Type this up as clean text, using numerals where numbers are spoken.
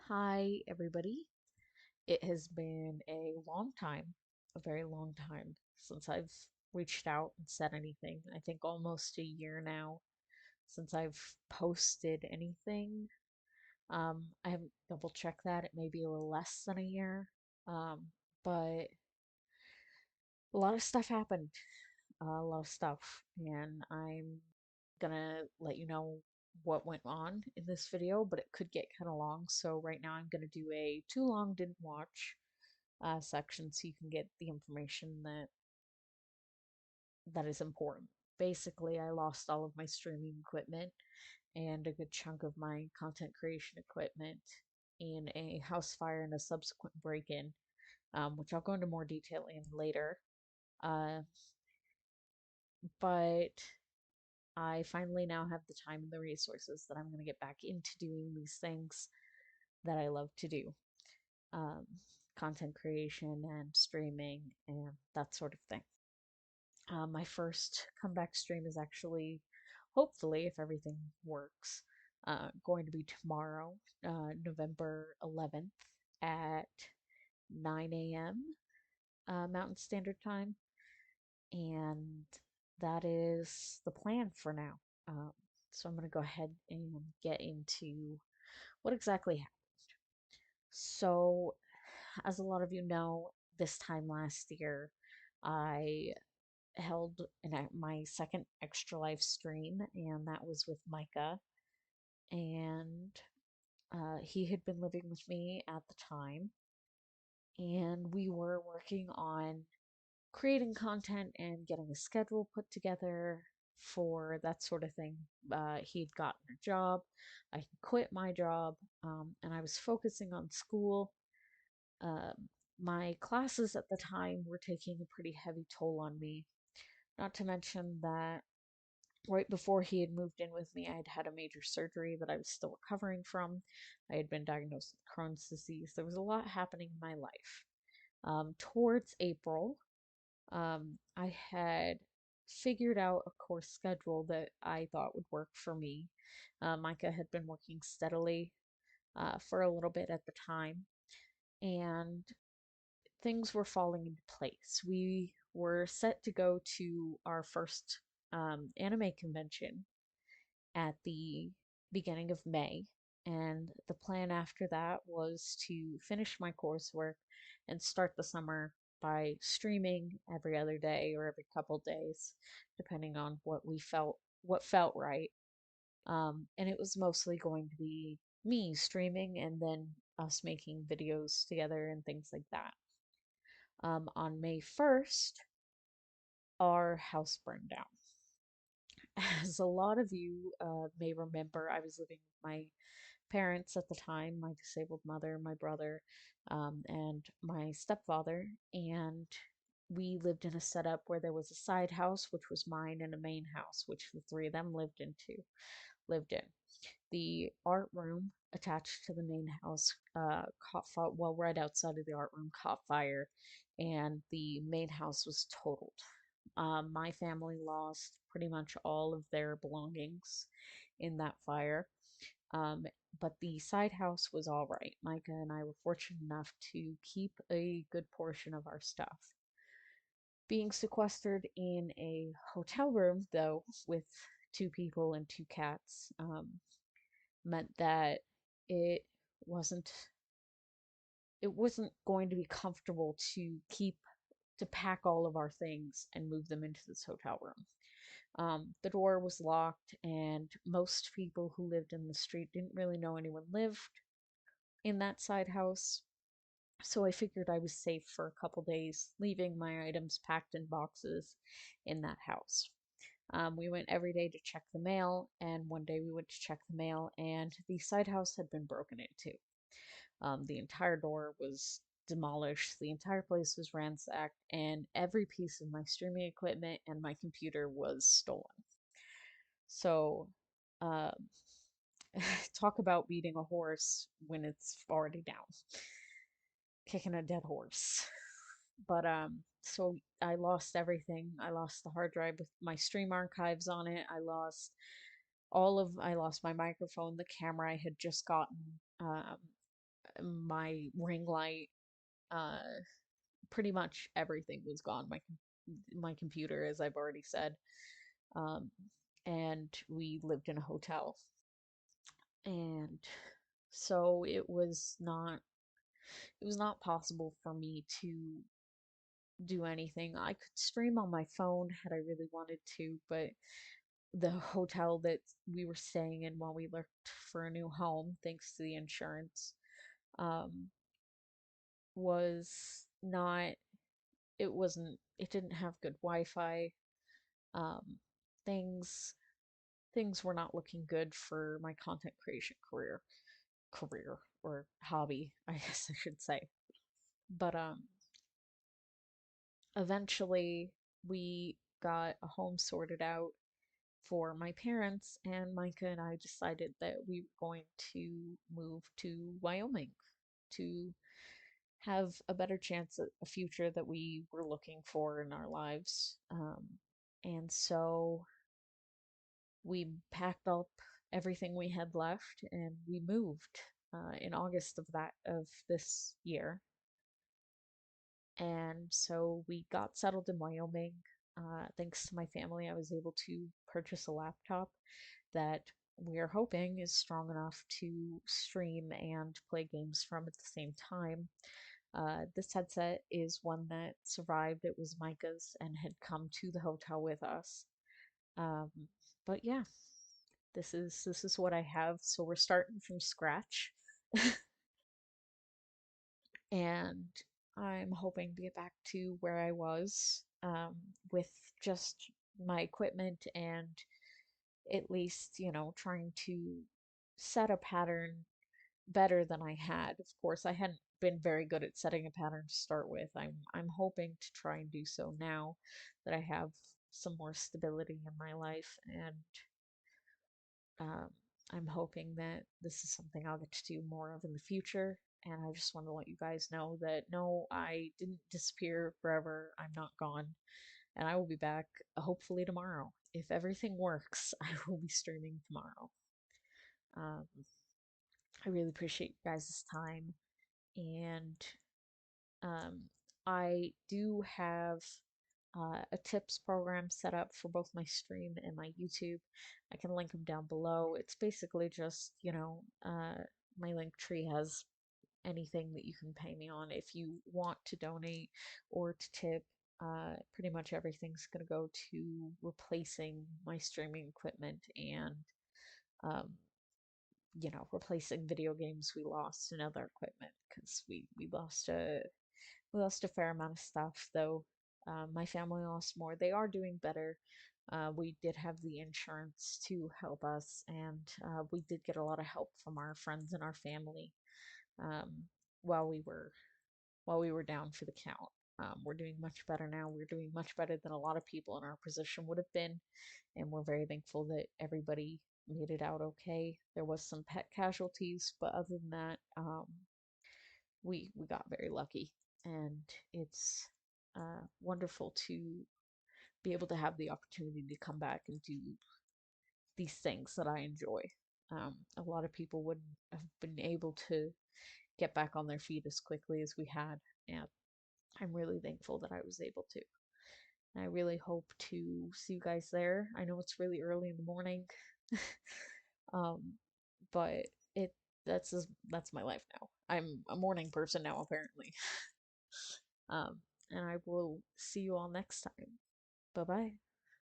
Hi, everybody. It has been a long time, a very long time, since I've reached out and said anything. I think almost a year now since I've posted anything. I haven't double checked that. It may be a little less than a year. Um, but a lot of stuff happened, a lot of stuff, and I'm gonna let you know what went on in this video, but it could get kind of long. So right now I'm gonna do a too long didn't watch section so you can get the information that is important. Basically, I lost all of my streaming equipment and a good chunk of my content creation equipment in a house fire and a subsequent break-in, which I'll go into more detail in later. Uh, but I finally now have the time and the resources that I'm going to get back into doing these things that I love to do. Um, Content creation and streaming and that sort of thing. My first comeback stream is actually, hopefully, if everything works, going to be tomorrow, November 11th at 9 a.m. Mountain Standard Time. And that is the plan for now. Um, so I'm going to go ahead and get into what exactly happened. So, as a lot of you know, this time last year, I held my second Extra Life stream, and that was with Micah. And he had been living with me at the time, and we were working on creating content and getting a schedule put together for that sort of thing. He'd gotten a job, I had quit my job, and I was focusing on school. My classes at the time were taking a pretty heavy toll on me. Not to mention that right before he had moved in with me, I had had a major surgery that I was still recovering from. I had been diagnosed with Crohn's disease. There was a lot happening in my life. Towards April, I had figured out a course schedule that I thought would work for me. Micah had been working steadily for a little bit at the time, and things were falling into place. We were set to go to our first anime convention at the beginning of May. And the plan after that was to finish my coursework and start the summer by streaming every other day or every couple days, depending on what felt right. And it was mostly going to be me streaming and then us making videos together and things like that. On May 1st, our house burned down. As a lot of you may remember, I was living with my parents at the time, my disabled mother, my brother, and my stepfather. And we lived in a setup where there was a side house, which was mine, and a main house, which the three of them lived in. The art room attached to the main house caught fire, well, right outside of the art room caught fire, and the main house was totaled. My family lost pretty much all of their belongings in that fire. Um, but the side house was all right. Micah and I were fortunate enough to keep a good portion of our stuff. Being sequestered in a hotel room, though, with two people and two cats, meant that it wasn't it wasn't going to be comfortable to pack all of our things and move them into this hotel room. The door was locked, and most people who lived in the street didn't really know anyone lived in that side house. So I figured I was safe for a couple days, leaving my items packed in boxes in that house. We went every day to check the mail, and one day we went to check the mail, and the side house had been broken into. The entire door was demolished, the entire place was ransacked, and every piece of my streaming equipment and my computer was stolen. So, uh, talk about beating a horse when it's already down, kicking a dead horse. But so I lost everything. I lost the hard drive with my stream archives on it. I lost my microphone, the camera I had just gotten. my ring light, uh, pretty much everything was gone. My computer, as I've already said, um, and we lived in a hotel, and so it was not possible for me to do anything. I could stream on my phone had I really wanted to, but the hotel that we were staying in while we looked for a new home, thanks to the insurance, um, was not, it didn't have good Wi-Fi. Um, things, things were not looking good for my content creation career or hobby, I guess I should say. But eventually we got a home sorted out for my parents, and Micah and I decided that we were going to move to Wyoming to have a better chance at a future that we were looking for in our lives. And so we packed up everything we had left and we moved in August of this year. And so we got settled in Wyoming. Thanks to my family, I was able to purchase a laptop that we're hoping is strong enough to stream and play games from at the same time. This headset is one that survived. It was Micah's and had come to the hotel with us. Um, but yeah, this is what I have. So we're starting from scratch, and I'm hoping to get back to where I was, with just my equipment and at least, trying to set a pattern better than I had. Of course, I hadn't been very good at setting a pattern to start with. I'm hoping to try and do so now that I have some more stability in my life, and um, I'm hoping that this is something I'll get to do more of in the future. And I just want to let you guys know that no, I didn't disappear forever. I'm not gone. And I will be back hopefully tomorrow. If everything works, I will be streaming tomorrow. Um, I really appreciate you guys' time. And um, I do have a tips program set up for both my stream and my YouTube. I can link them down below. It's basically just, my link tree has anything that you can pay me on. If you want to donate or to tip, pretty much everything's going to go to replacing my streaming equipment and, um, replacing video games we lost and other equipment because we lost a fair amount of stuff, though. My family lost more. They are doing better. We did have the insurance to help us, and we did get a lot of help from our friends and our family, um, while we were down for the count. We're doing much better now. We're doing much better than a lot of people in our position would have been, and we're very thankful that everybody made it out okay. There was some pet casualties, but other than that, we got very lucky, and it's wonderful to be able to have the opportunity to come back and do these things that I enjoy. A lot of people wouldn't have been able to get back on their feet as quickly as we had, and I'm really thankful that I was able to. And I really hope to see you guys there. I know it's really early in the morning, um, but it that's my life now. I'm a morning person now, apparently. Um, and I will see you all next time. Bye bye.